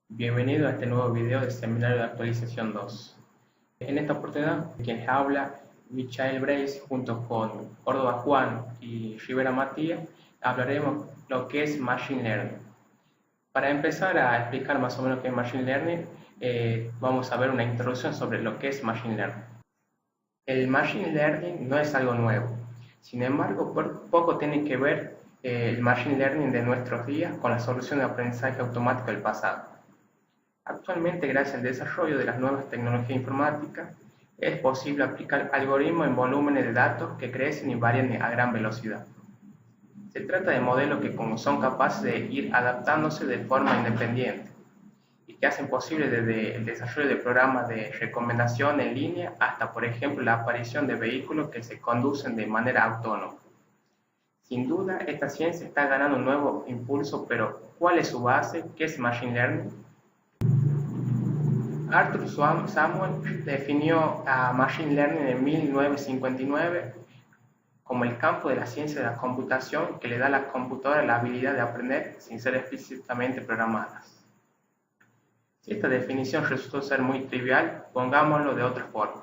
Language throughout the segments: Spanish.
Bienvenido a este nuevo video del seminario de actualización 2. En esta oportunidad, quien habla, Michael Breis, junto con Córdoba Juan y Rivera Matías, hablaremos lo que es Machine Learning. Para empezar a explicar más o menos qué es Machine Learning, vamos a ver una introducción sobre lo que es Machine Learning. El Machine Learning no es algo nuevo, sin embargo, poco tiene que ver el Machine Learning de nuestros días con la solución de aprendizaje automático del pasado. Actualmente, gracias al desarrollo de las nuevas tecnologías informáticas, es posible aplicar algoritmos en volúmenes de datos que crecen y varían a gran velocidad. Se trata de modelos que son capaces de ir adaptándose de forma independiente y que hacen posible desde el desarrollo de programas de recomendación en línea hasta, por ejemplo, la aparición de vehículos que se conducen de manera autónoma. Sin duda, esta ciencia está ganando un nuevo impulso, pero ¿cuál es su base? ¿Qué es Machine Learning? Arthur Samuel definió a Machine Learning en 1959 como el campo de la ciencia de la computación que le da a la computadora la habilidad de aprender sin ser explícitamente programadas. Si esta definición resultó ser muy trivial, pongámoslo de otra forma.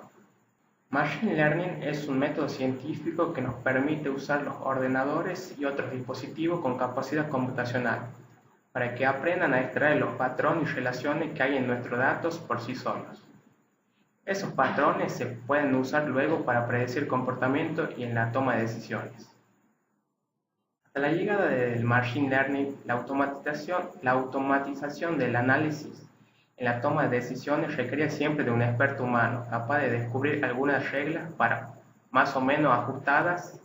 Machine Learning es un método científico que nos permite usar los ordenadores y otros dispositivos con capacidad computacional para que aprendan a extraer los patrones y relaciones que hay en nuestros datos por sí solos. Esos patrones se pueden usar luego para predecir comportamiento y en la toma de decisiones. Hasta la llegada del Machine Learning, la automatización del análisis en la toma de decisiones requería siempre de un experto humano, capaz de descubrir algunas reglas más o menos ajustadas.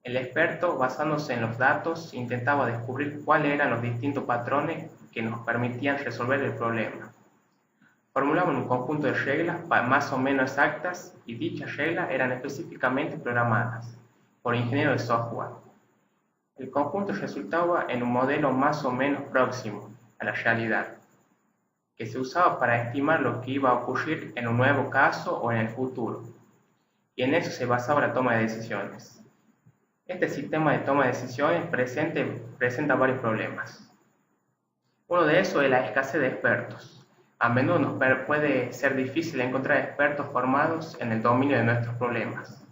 El experto, basándose en los datos, intentaba descubrir cuáles eran los distintos patrones que nos permitían resolver el problema. Formulaban un conjunto de reglas más o menos exactas y dichas reglas eran específicamente programadas por ingenieros de software. El conjunto resultaba en un modelo más o menos próximo a la realidad, que se usaba para estimar lo que iba a ocurrir en un nuevo caso o en el futuro, y en eso se basaba la toma de decisiones. Este sistema de toma de decisiones presenta varios problemas. Uno de esos es la escasez de expertos. A menudo nos puede ser difícil encontrar expertos formados en el dominio de nuestros problemas.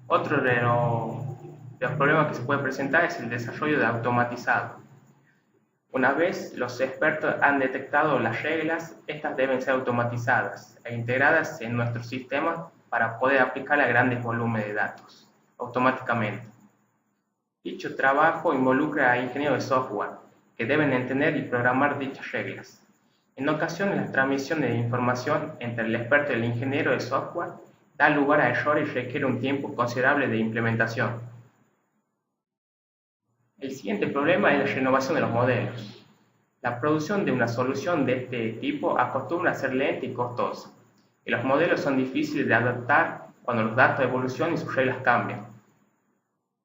Otro de los problemas que se puede presentar es el desarrollo de automatizado. Una vez los expertos han detectado las reglas, estas deben ser automatizadas e integradas en nuestro sistema para poder aplicar a grandes volúmenes de datos automáticamente. Dicho trabajo involucra a ingenieros de software que deben entender y programar dichas reglas. En ocasiones, la transmisión de información entre el experto y el ingeniero de software da lugar a errores y requiere un tiempo considerable de implementación. El siguiente problema es la renovación de los modelos. La producción de una solución de este tipo acostumbra a ser lenta y costosa, y los modelos son difíciles de adaptar cuando los datos evolucionan y sus reglas cambian.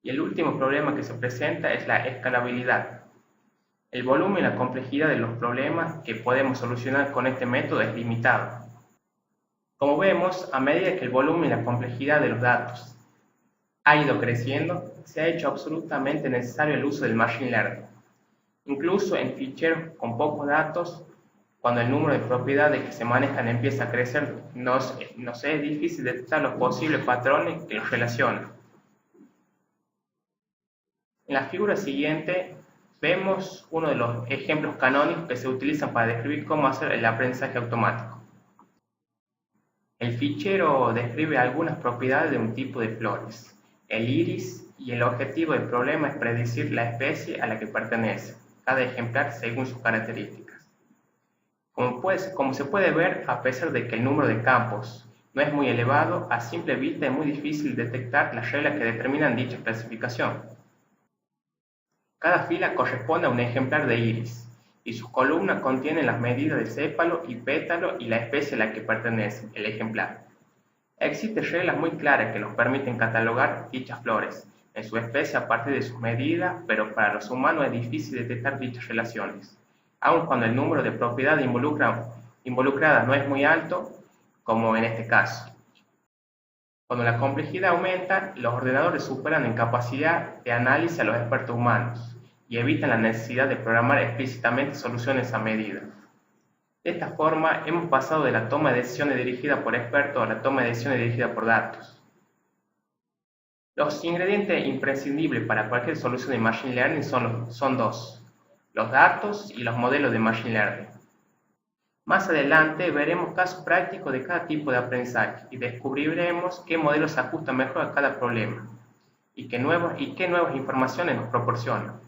Y el último problema que se presenta es la escalabilidad. El volumen y la complejidad de los problemas que podemos solucionar con este método es limitado. Como vemos, a medida que el volumen y la complejidad de los datos ha ido creciendo, se ha hecho absolutamente necesario el uso del Machine Learning. Incluso en ficheros con pocos datos, cuando el número de propiedades que se manejan empieza a crecer, nos es difícil detectar los posibles patrones que los relacionan. En la figura siguiente vemos uno de los ejemplos canónicos que se utilizan para describir cómo hacer el aprendizaje automático. El fichero describe algunas propiedades de un tipo de flores, el iris, y el objetivo del problema es predecir la especie a la que pertenece cada ejemplar según sus características. Como se puede ver, a pesar de que el número de campos no es muy elevado, a simple vista es muy difícil detectar las reglas que determinan dicha clasificación. Cada fila corresponde a un ejemplar de iris, y sus columnas contienen las medidas de sépalo y pétalo y la especie a la que pertenece el ejemplar. Existen reglas muy claras que nos permiten catalogar dichas flores en su especie a partir de sus medidas, pero para los humanos es difícil detectar dichas relaciones, aun cuando el número de propiedades involucradas no es muy alto, como en este caso. Cuando la complejidad aumenta, los ordenadores superan en capacidad de análisis a los expertos humanos, y evitan la necesidad de programar explícitamente soluciones a medida. De esta forma, hemos pasado de la toma de decisiones dirigida por expertos a la toma de decisiones dirigida por datos. Los ingredientes imprescindibles para cualquier solución de Machine Learning son dos: los datos y los modelos de Machine Learning. Más adelante veremos casos prácticos de cada tipo de aprendizaje y descubriremos qué modelos se ajustan mejor a cada problema y qué nuevas informaciones nos proporcionan.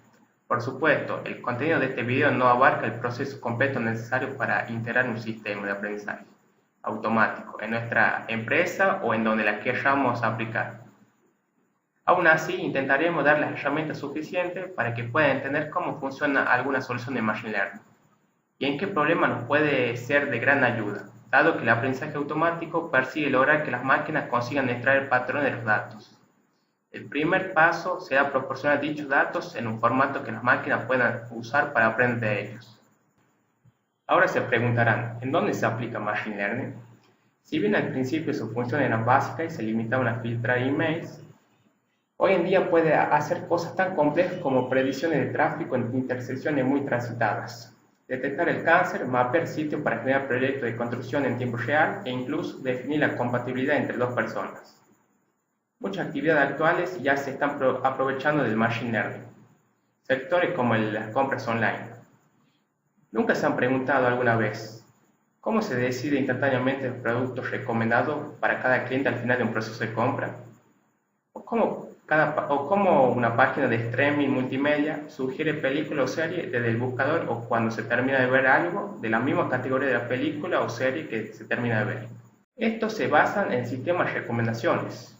Por supuesto, el contenido de este video no abarca el proceso completo necesario para integrar un sistema de aprendizaje automático en nuestra empresa o en donde la queramos aplicar. Aún así, intentaremos dar las herramientas suficientes para que puedan entender cómo funciona alguna solución de Machine Learning y en qué problema nos puede ser de gran ayuda, dado que el aprendizaje automático persigue lograr que las máquinas consigan extraer patrones de los datos. El primer paso será proporcionar dichos datos en un formato que las máquinas puedan usar para aprender de ellos. Ahora se preguntarán, ¿en dónde se aplica Machine Learning? Si bien al principio su función era básica y se limitaba a filtrar emails, hoy en día puede hacer cosas tan complejas como predicciones de tráfico en intersecciones muy transitadas, detectar el cáncer, mapear sitios para generar proyectos de construcción en tiempo real e incluso definir la compatibilidad entre dos personas. Muchas actividades actuales ya se están aprovechando del Machine Learning, sectores como las compras online. ¿Nunca se han preguntado alguna vez cómo se decide instantáneamente el producto recomendado para cada cliente al final de un proceso de compra? ¿O cómo una página de streaming multimedia sugiere película o serie desde el buscador o cuando se termina de ver algo de la misma categoría de la película o serie que se termina de ver? Estos se basan en sistemas de recomendaciones.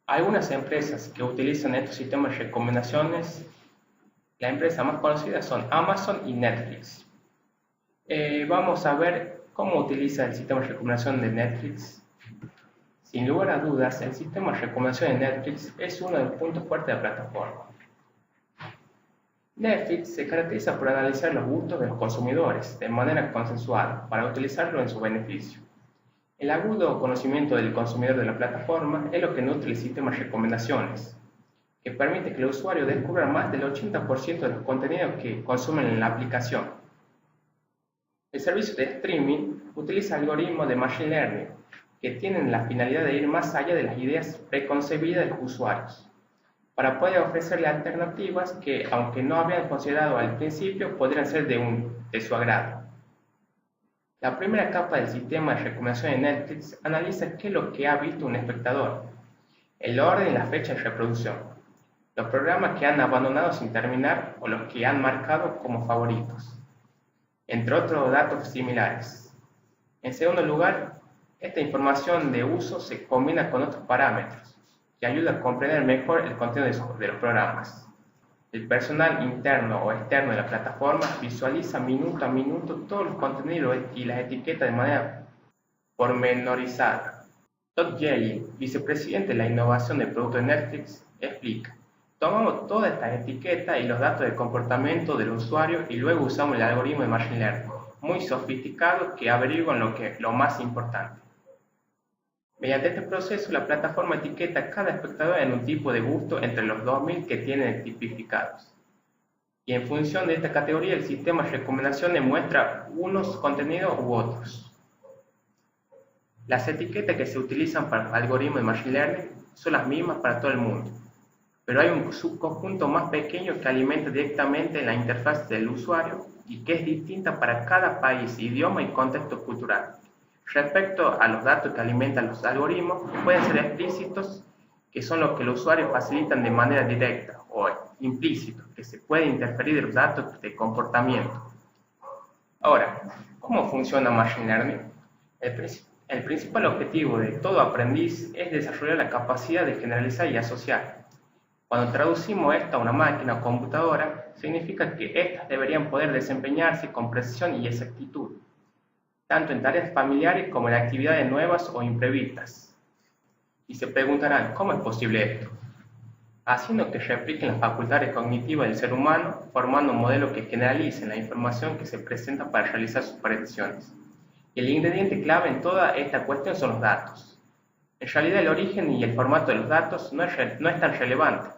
Algunas empresas que utilizan estos sistemas de recomendaciones, las empresas más conocidas son Amazon y Netflix. Vamos a ver cómo utiliza el sistema de recomendación de Netflix. Sin lugar a dudas, el sistema de recomendación de Netflix es uno de los puntos fuertes de la plataforma. Netflix se caracteriza por analizar los gustos de los consumidores de manera consensuada para utilizarlo en su beneficio. El agudo conocimiento del consumidor de la plataforma es lo que nutre el sistema de recomendaciones, que permite que el usuario descubra más del 80% de los contenidos que consumen en la aplicación. El servicio de streaming utiliza algoritmos de Machine Learning que tienen la finalidad de ir más allá de las ideas preconcebidas de los usuarios, para poder ofrecerle alternativas que, aunque no habían considerado al principio, podrían ser de su agrado. La primera capa del sistema de recomendación de Netflix analiza qué es lo que ha visto un espectador, el orden y la fecha de reproducción, los programas que han abandonado sin terminar o los que han marcado como favoritos, entre otros datos similares. En segundo lugar, esta información de uso se combina con otros parámetros que ayudan a comprender mejor el contenido de los programas. El personal interno o externo de la plataforma visualiza minuto a minuto todos los contenidos y las etiquetas de manera pormenorizada. Todd Gellin, vicepresidente de la innovación de producto de Netflix, explica: tomamos todas estas etiquetas y los datos de comportamiento del usuario y luego usamos el algoritmo de Machine Learning, muy sofisticado, que averiguan lo más importante. Mediante este proceso, la plataforma etiqueta a cada espectador en un tipo de gusto entre los 2000 que tienen tipificados. Y en función de esta categoría, el sistema de recomendaciones muestra unos contenidos u otros. Las etiquetas que se utilizan para el algoritmo de Machine Learning son las mismas para todo el mundo, pero hay un subconjunto más pequeño que alimenta directamente la interfaz del usuario y que es distinta para cada país, idioma y contexto cultural. Respecto a los datos que alimentan los algoritmos, pueden ser explícitos, que son los que los usuarios facilitan de manera directa, o implícitos, que se puede interferir de los datos de comportamiento. Ahora, ¿cómo funciona Machine Learning? El principal objetivo de todo aprendiz es desarrollar la capacidad de generalizar y asociar. Cuando traducimos esto a una máquina o computadora, significa que éstas deberían poder desempeñarse con precisión y exactitud, tanto en tareas familiares como en actividades nuevas o imprevistas. Y se preguntarán, ¿cómo es posible esto? Haciendo que repliquen las facultades cognitivas del ser humano, formando un modelo que generalice la información que se presenta para realizar sus predicciones. Y el ingrediente clave en toda esta cuestión son los datos. En realidad, el origen y el formato de los datos no es tan relevante.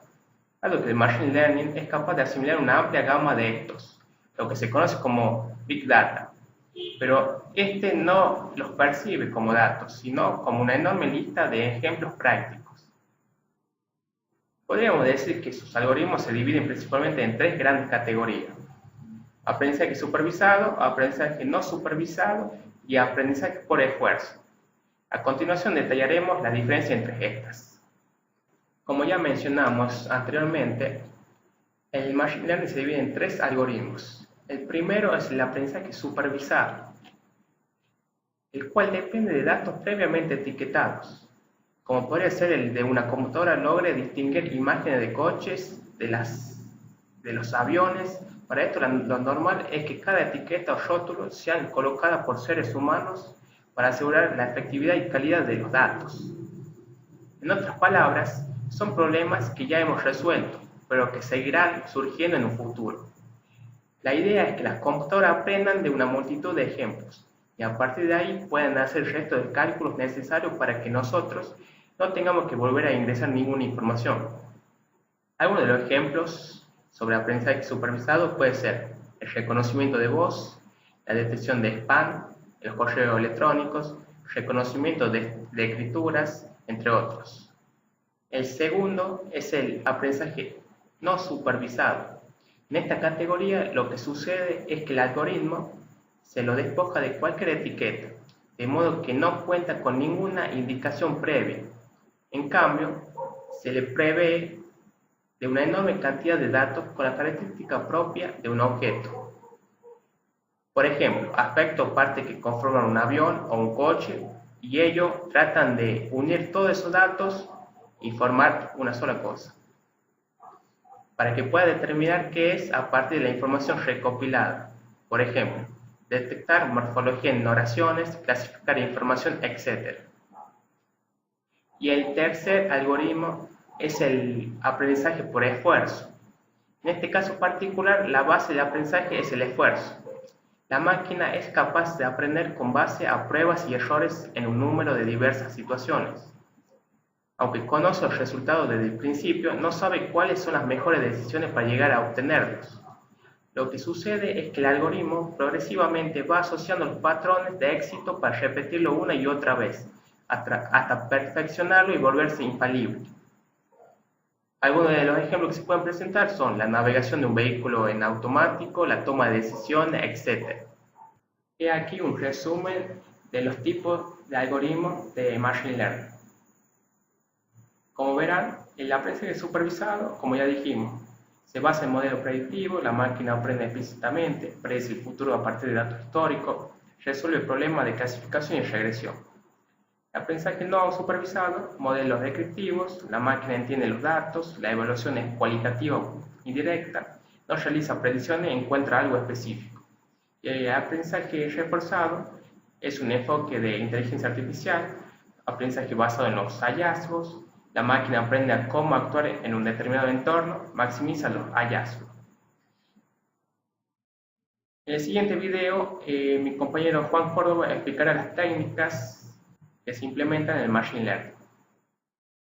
Dado que el Machine Learning es capaz de asimilar una amplia gama de estos, lo que se conoce como Big Data, pero este no los percibe como datos, sino como una enorme lista de ejemplos prácticos. Podríamos decir que sus algoritmos se dividen principalmente en tres grandes categorías: aprendizaje supervisado, aprendizaje no supervisado y aprendizaje por esfuerzo. A continuación detallaremos la diferencia entre estas. Como ya mencionamos anteriormente, el Machine Learning se divide en tres algoritmos. El primero es el aprendizaje supervisado, el cual depende de datos previamente etiquetados, como podría ser el de una computadora logre distinguir imágenes de coches de los aviones. Para esto lo normal es que cada etiqueta o rótulo sean colocadas por seres humanos para asegurar la efectividad y calidad de los datos. En otras palabras, son problemas que ya hemos resuelto, pero que seguirán surgiendo en un futuro. La idea es que las computadoras aprendan de una multitud de ejemplos y a partir de ahí puedan hacer el resto de cálculos necesarios para que nosotros no tengamos que volver a ingresar ninguna información. Algunos de los ejemplos sobre aprendizaje supervisado puede ser el reconocimiento de voz, la detección de spam, los correos electrónicos, reconocimiento de escrituras, entre otros. El segundo es el aprendizaje no supervisado. En esta categoría lo que sucede es que el algoritmo se lo despoja de cualquier etiqueta, de modo que no cuenta con ninguna indicación previa. En cambio, se le provee de una enorme cantidad de datos con la característica propia de un objeto. Por ejemplo, aspectos o partes que conforman un avión o un coche, y ellos tratan de unir todos esos datos y formar una sola cosa, para que pueda determinar qué es a partir de la información recopilada. Por ejemplo, detectar morfología en oraciones, clasificar información, etc. Y el tercer algoritmo es el aprendizaje por esfuerzo. En este caso particular, la base de aprendizaje es el esfuerzo. La máquina es capaz de aprender con base a pruebas y errores en un número de diversas situaciones. Aunque conoce los resultados desde el principio, no sabe cuáles son las mejores decisiones para llegar a obtenerlos. Lo que sucede es que el algoritmo progresivamente va asociando los patrones de éxito para repetirlo una y otra vez, hasta perfeccionarlo y volverse infalible. Algunos de los ejemplos que se pueden presentar son la navegación de un vehículo en automático, la toma de decisiones, etc. He aquí un resumen de los tipos de algoritmos de Machine Learning. Como verán, el aprendizaje supervisado, como ya dijimos, se basa en modelos predictivos, la máquina aprende explícitamente, predice el futuro a partir de datos históricos, resuelve problemas de clasificación y regresión. El aprendizaje no supervisado, modelos descriptivos, la máquina entiende los datos, la evaluación es cualitativa o indirecta, no realiza predicciones y encuentra algo específico. Y el aprendizaje reforzado es un enfoque de inteligencia artificial, aprendizaje basado en los hallazgos, la máquina aprende a cómo actuar en un determinado entorno, maximiza los hallazgos. En el siguiente video, mi compañero Juan Córdoba explicará las técnicas que se implementan en el Machine Learning.